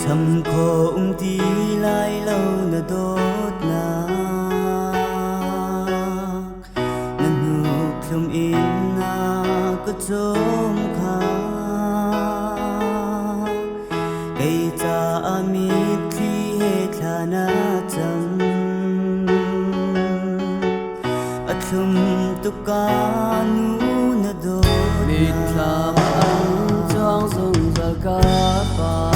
thầm khổ tí lại lâu nà đốt na năn hụt lum in na có chôm khá cây cha amit khi hết là na chấm atlum tu ca nu na đốt mít làm ăn trong sông ra cá ba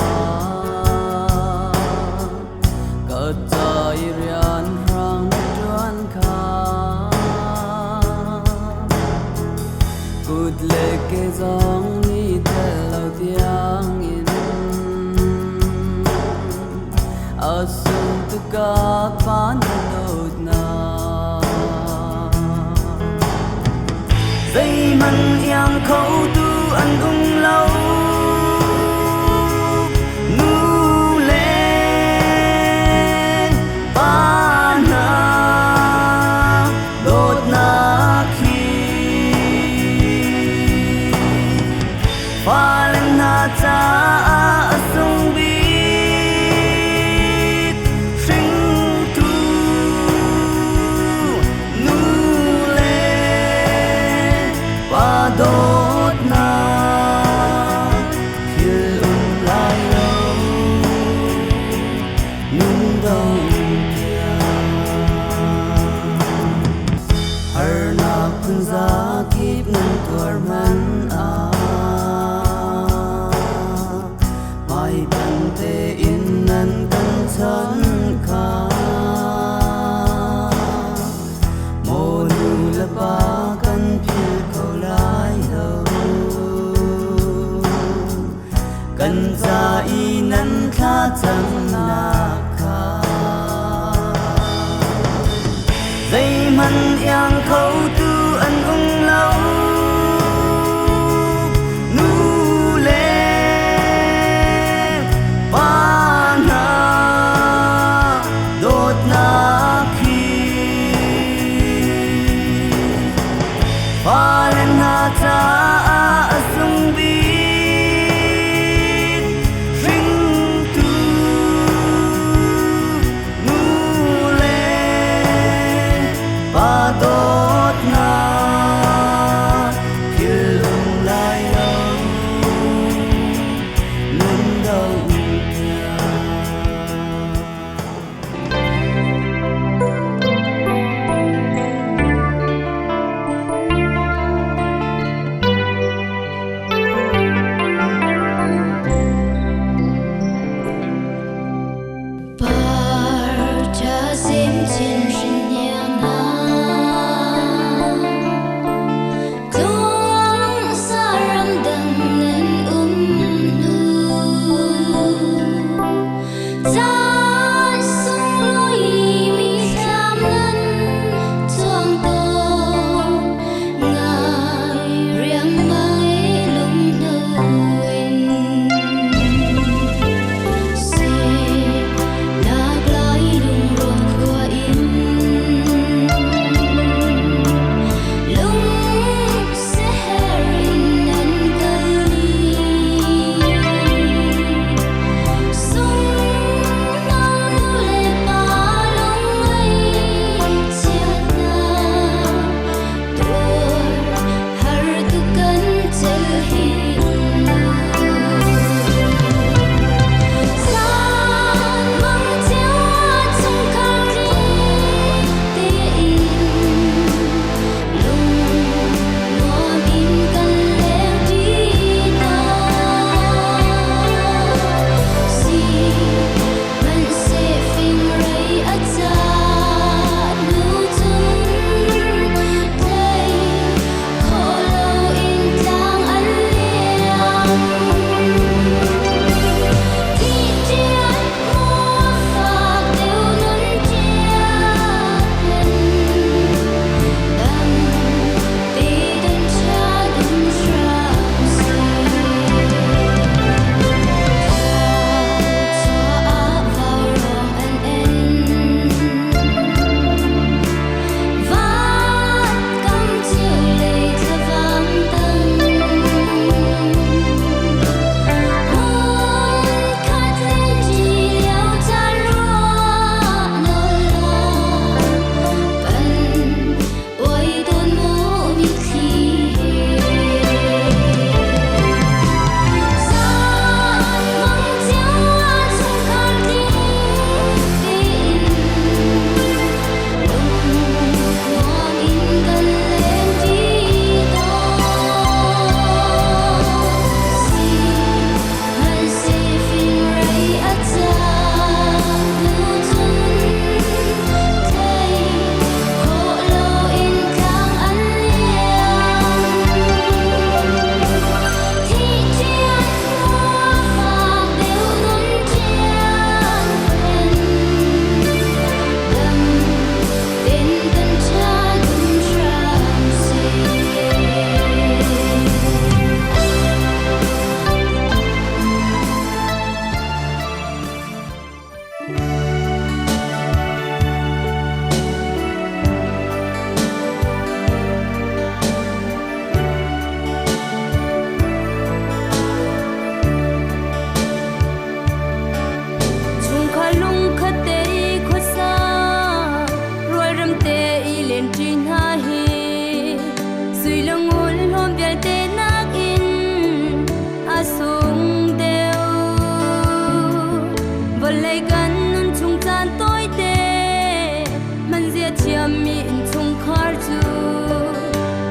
cất trái rian răng chuan khá cút lệ kê giang ni theo lâu tiếng in asung tu cá pan đốt na dây măng yang khâu tu ăn ung lâu nu lên ba na đốt na khi pha lên na cha sông biết sinh tu nu lên ba đốt na kia lại lâu nung đông kia har na kun za kip nung tuar man mai ban te in nan kan chan kha mo nu la ba kan phil ko lai lo kan za i nan kha chang na kha dây man yang khâu tu an ung lâu nu lên ba na đốt na khi pha lên na cha sung biết sinh tu nu lên ba đốt na kia lại lâu nung đông kia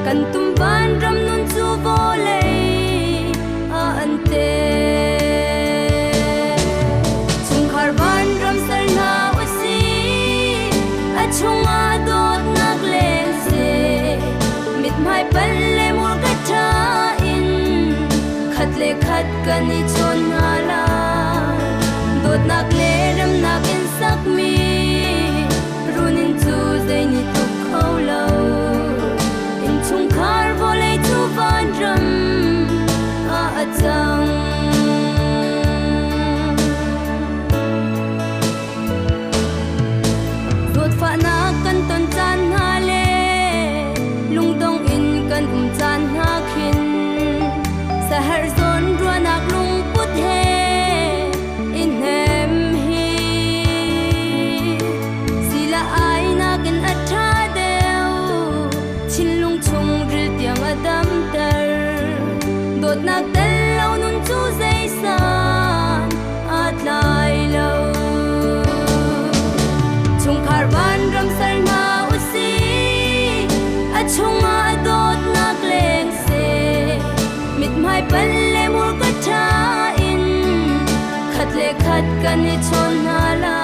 kan tum van ram nun chu vo le a an te chung khar van ram sar na usi a chung a dot nak leng se mit mai pal le mur ka tha in khat le khat kan ni chon na la dot nak le ram nak in sak mi runin chu zai ni tu khau lo in chung khar vo le chu van ram a chang dot fa na kan ton chan ha le lung dong in kan chan ha khin sahar zon ro nak lung put he in hem hi sila ai na kan atha deu chin lung chung ril tiang adam tar dot nak tel lo nun chu zai san at lai lo chung khar van ram sar na usi a chung a dot nak leng se mit mai pal le mur ka tha in khat le khat kan ni chon na la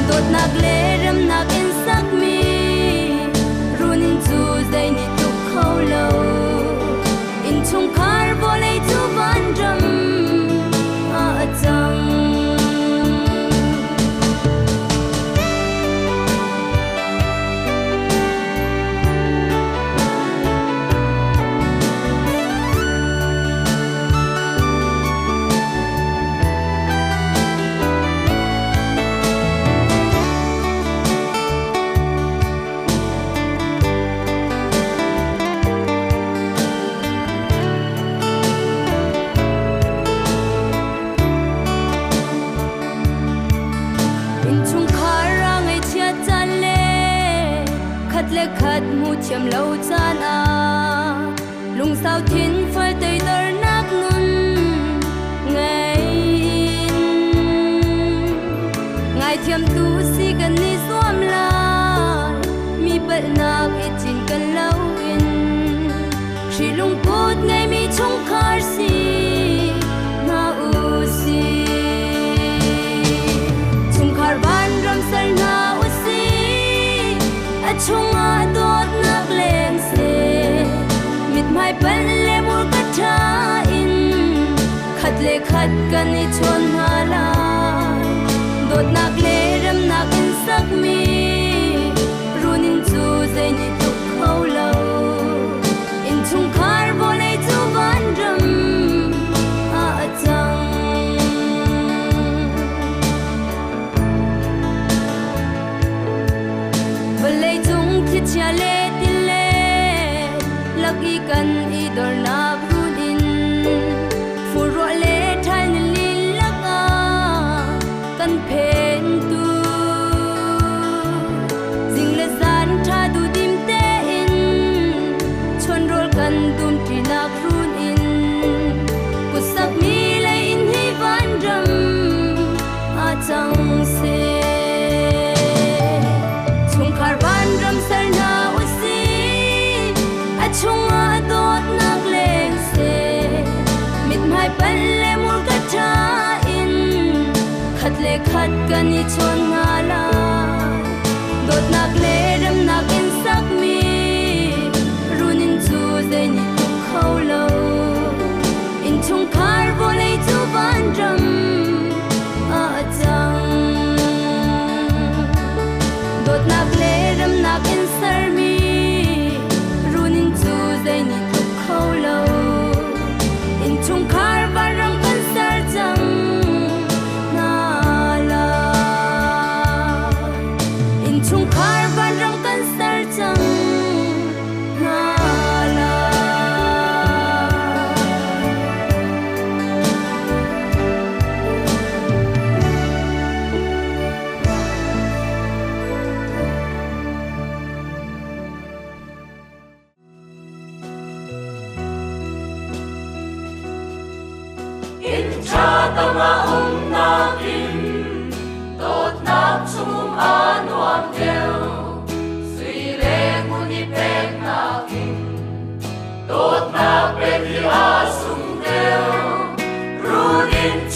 dot nak le ram nak in sak mi runin chu zai ni tu khau lo in chung khar vo le chu van ram a chang le khat mu chem lo chan a lung sao thin phai tei dor nak nun ngai ngai thiam tu si kan ni suam la mi bal nak e chin kan lo in shi lung put ngai mi chung khar si na u si chung khar ban ram sar na u si a chung a dot nak leng se mit mai pal le mur ka tha in khat le khat kan ni chon ha la dot nak le ram nak in sak mi runin chu zai ni tu khau lo in chung khar vo le chu van ram a chang vale chung thi cha le tin le laki kan I dor na runin fu ro le thal ni lin laka kan phen tu jing le san tha du dim te in chon rol kan dum ti nak run in ku sak mi le in hi van ram a chang se chung khar van ram sar na usi a chung a dot nak leng se mit mai pal le mur ka tha in khat le khat kan ni chon na la dot nak le ram nak in sak mi runin chu zai ni tu khau lo in chung khar vo le chu van ram a chang dot nak le ram nak in sar mi runin chu zai ni tu khau lo in chung khar van ram kan sar chang na la in chung khar van ram kan sar chang na la cha tama na in tot nak sum anuam teu sui le muni pek na in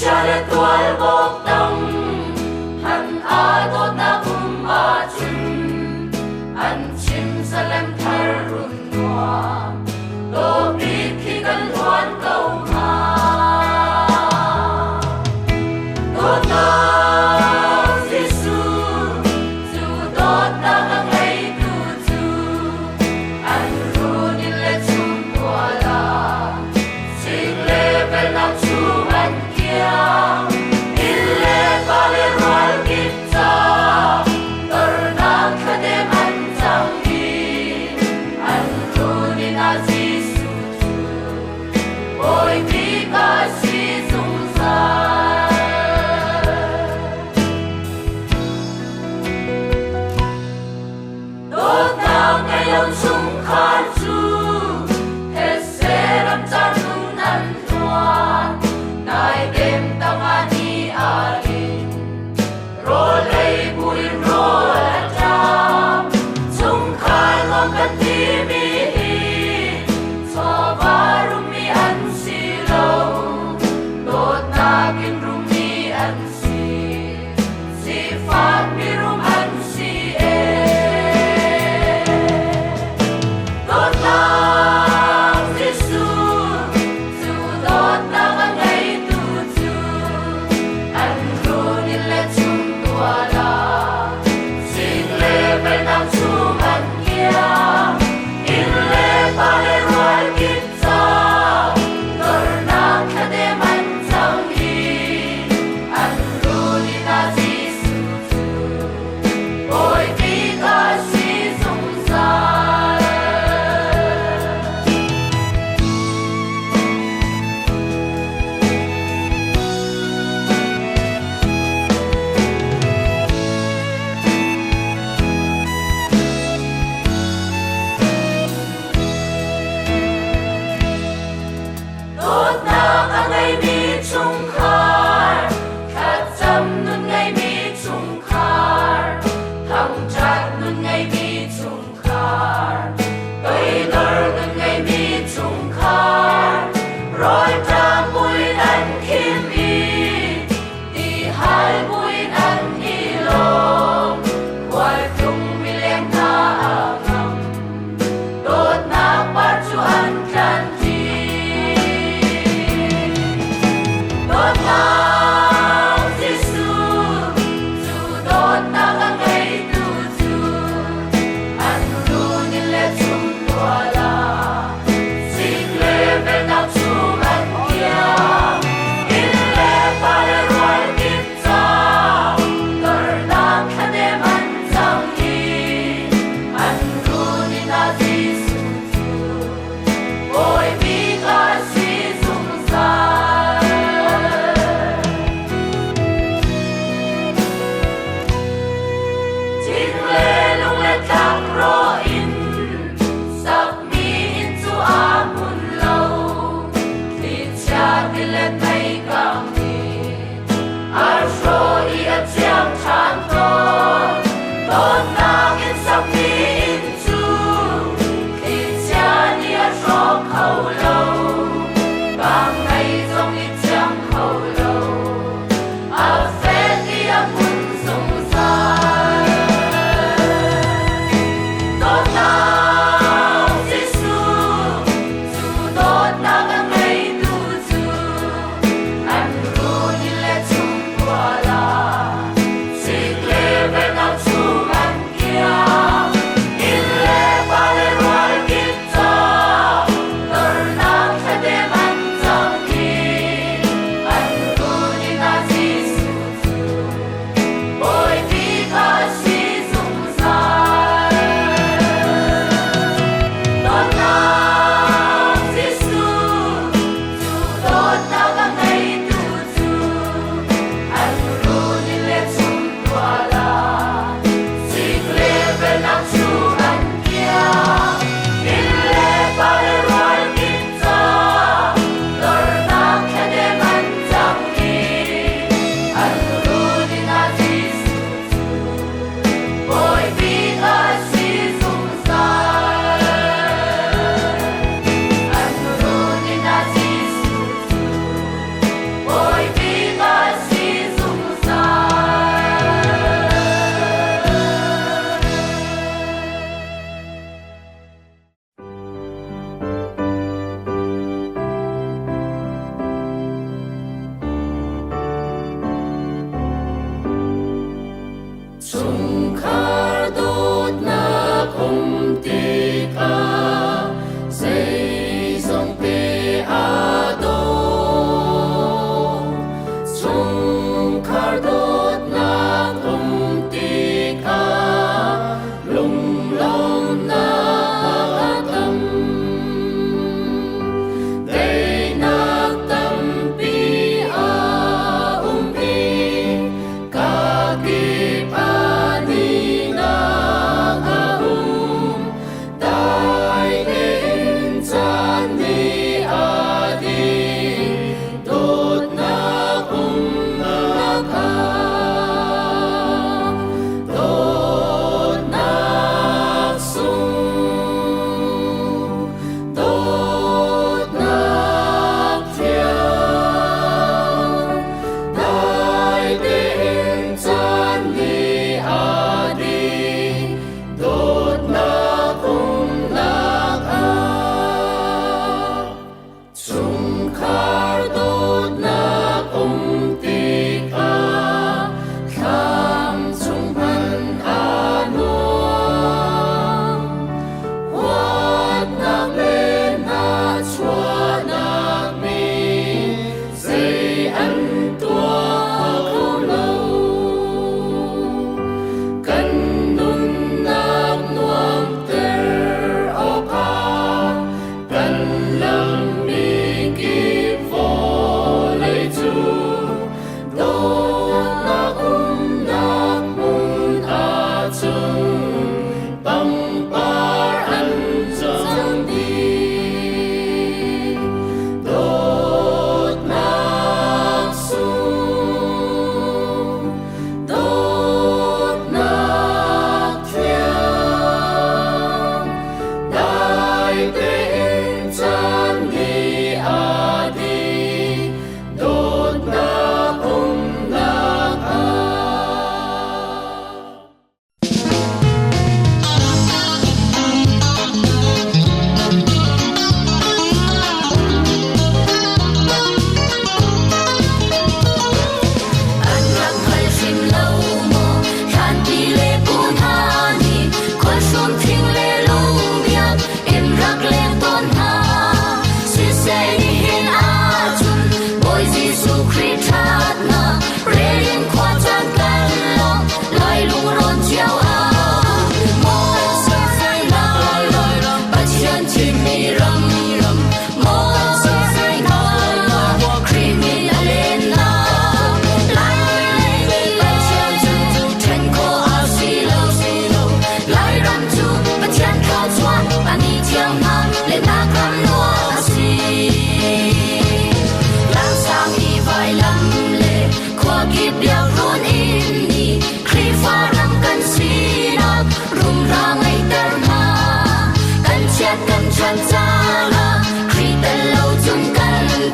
Shale tual bok tang Han a do na a chun An chim salem thar run noa Do bi khi kan luan câu ma Do na Giêsu Zu do na ka ngai tu tu An ru ni le chung tua la Sing le vel na chu an kia In le ba le roal kip ta Tor na ka de man chang ni An ru ni na Giêsu tu Ôi bi ka si dung sai Đốt nào ngày ông chúng khan chu Hết sẽ làm cha nung ăn loan Nai đêm tao ngã đi à linh Rô lấy bùi rô là tràm Chúng khai ngon cất tí mi hi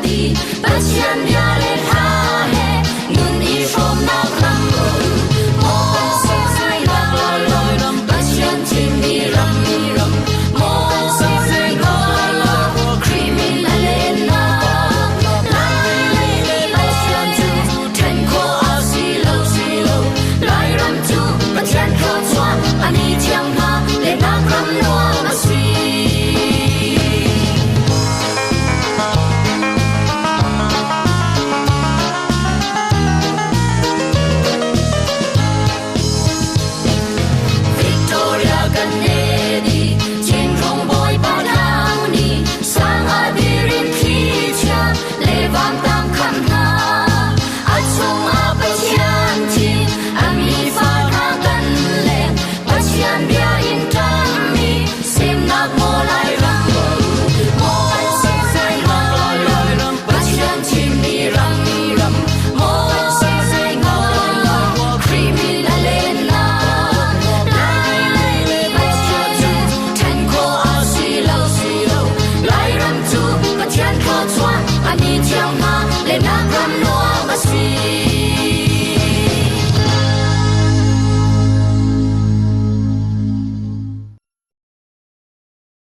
di, bacian ya le